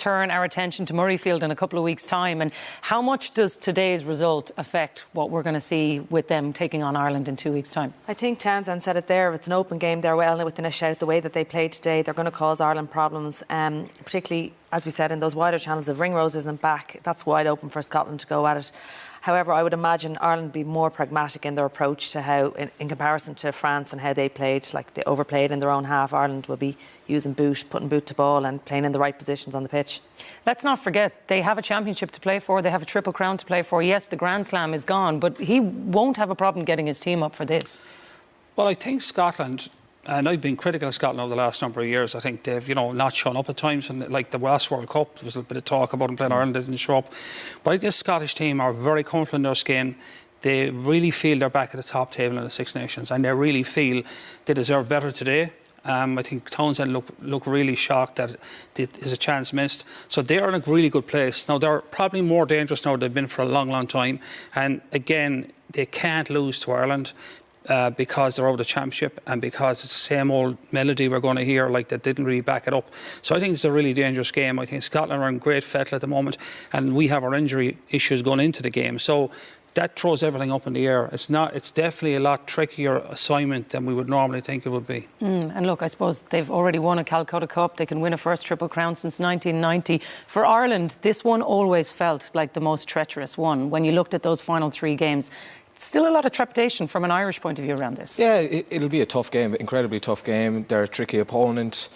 turn our attention to Murrayfield in a couple of weeks' time. And how much does today's result affect what we're going to see with them taking on Ireland in 2 weeks' time? I think Townsend said it there. If it's an open game, they're well within a shout. The way that they played today, they're going to cause Ireland problems, particularly, as we said, in those wider channels. If Ringrose isn't back, that's wide open for Scotland to go at it. However, I would imagine Ireland be more pragmatic in their approach to how, in comparison to France and how they played, like they overplayed in their own half. Ireland will be using putting boot to ball and playing in the right positions on the pitch. Let's not forget, they have a championship to play for. They have a Triple Crown to play for. Yes, the Grand Slam is gone, but he won't have a problem getting his team up for this. Well, I think Scotland, and I've been critical of Scotland over the last number of years. I think they've, not shown up at times. And like the last World Cup, there was a bit of talk about them playing Ireland, they didn't show up. But I think this Scottish team are very comfortable in their skin. They really feel they're back at the top table in the Six Nations, and they really feel they deserve better today. I think Townsend look really shocked that there's a chance missed. So they're in a really good place. Now, they're probably more dangerous now than they've been for a long, long time. And again, they can't lose to Ireland. Because they're out of the championship and because it's the same old melody we're going to hear, like that didn't really back it up. So I think it's a really dangerous game. I think Scotland are in great fettle at the moment, and we have our injury issues going into the game. So that throws everything up in the air. It's definitely a lot trickier assignment than we would normally think it would be. And look, I suppose they've already won a Calcutta Cup. They can win a first Triple Crown since 1990. For Ireland, this one always felt like the most treacherous one. When you looked at those final 3 games, still a lot of trepidation from an Irish point of view around this. Yeah, it'll be a tough game, incredibly tough game. They're a tricky opponent.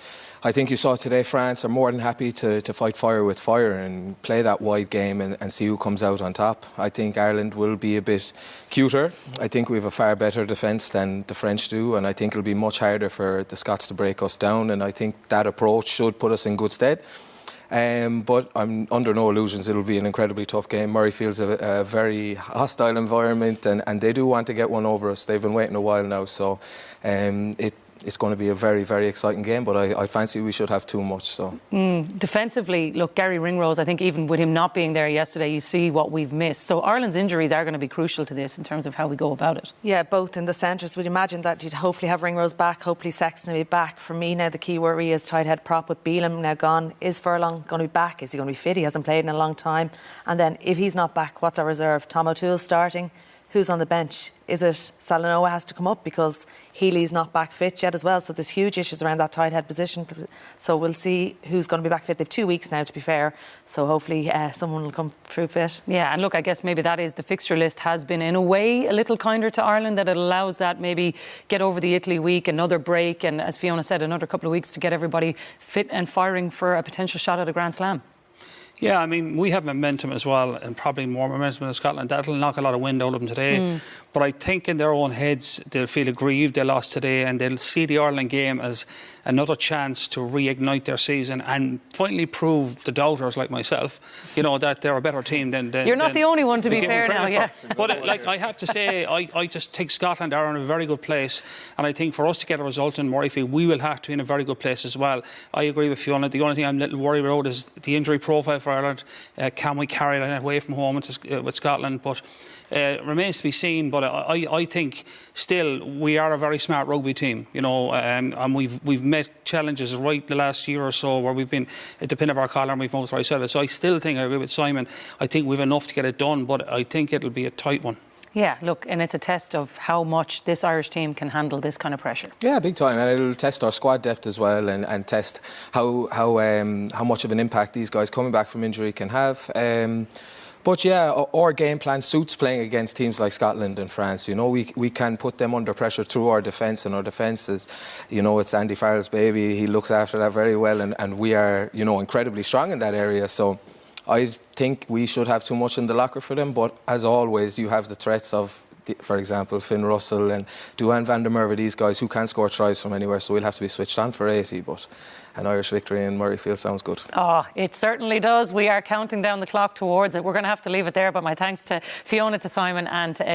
I think you saw today France are more than happy to fight fire with fire and play that wide game and see who comes out on top. I think Ireland will be a bit cuter. I think we have a far better defence than the French do, and I think it'll be much harder for the Scots to break us down, and I think that approach should put us in good stead. But I'm under no illusions it'll be an incredibly tough game. Murrayfield's a very hostile environment, and they do want to get one over us. They've been waiting a while now, so it's going to be a very, very exciting game, but I fancy we should have too much. So defensively, look, Gary Ringrose, I think even with him not being there yesterday, you see what we've missed. So Ireland's injuries are going to be crucial to this in terms of how we go about it. Yeah, both in the centres. We'd imagine that you'd hopefully have Ringrose back, hopefully Sexton will be back. For me now, the key worry is tight head prop with Bealham now gone. Is Furlong going to be back? Is he going to be fit? He hasn't played in a long time. And then if he's not back, what's our reserve? Tom O'Toole starting. Who's on the bench? Is it Salanoa has to come up because Healy's not back fit yet as well? So there's huge issues around that tight head position. So we'll see who's going to be back fit. They've 2 weeks now, to be fair. So hopefully someone will come through fit. Yeah, and look, I guess maybe that is the fixture list has been in a way a little kinder to Ireland, that it allows that maybe get over the Italy week, another break, and as Fiona said, another couple of weeks to get everybody fit and firing for a potential shot at a Grand Slam. Yeah, I mean, we have momentum as well, and probably more momentum in Scotland. That'll knock a lot of wind out of them today. But I think in their own heads, they'll feel aggrieved they lost today, and they'll see the Ireland game as another chance to reignite their season and finally prove the doubters like myself, that they're a better team than You're not the only one, to be fair now, yeah. But I have to say, I just think Scotland are in a very good place, and I think for us to get a result in Murrayfield, we will have to be in a very good place as well. I agree with Fiona. The only thing I'm a little worried about is the injury profile for Ireland. Can we carry that away from home with Scotland? But it remains to be seen. But I think still we are a very smart rugby team, and we've met challenges right the last year or so where we've been at the pin of our collar and we've most ourselves. So I still think, I agree with Simon, I think we've enough to get it done, but I think it'll be a tight one. Yeah, look, and it's a test of how much this Irish team can handle this kind of pressure. Yeah, big time, and it'll test our squad depth as well, and test how much of an impact these guys coming back from injury can have. But yeah, our game plan suits playing against teams like Scotland and France. We can put them under pressure through our defence, and our defence is, it's Andy Farrell's baby. He looks after that very well, and we are, incredibly strong in that area. So I think we should have too much in the locker for them, but as always, you have the threats of, for example, Finn Russell and Duhan van der Merwe, these guys who can score tries from anywhere, so we'll have to be switched on for 80, but an Irish victory in Murrayfield sounds good. Oh, it certainly does. We are counting down the clock towards it. We're going to have to leave it there, but my thanks to Fiona, to Simon and to Ed.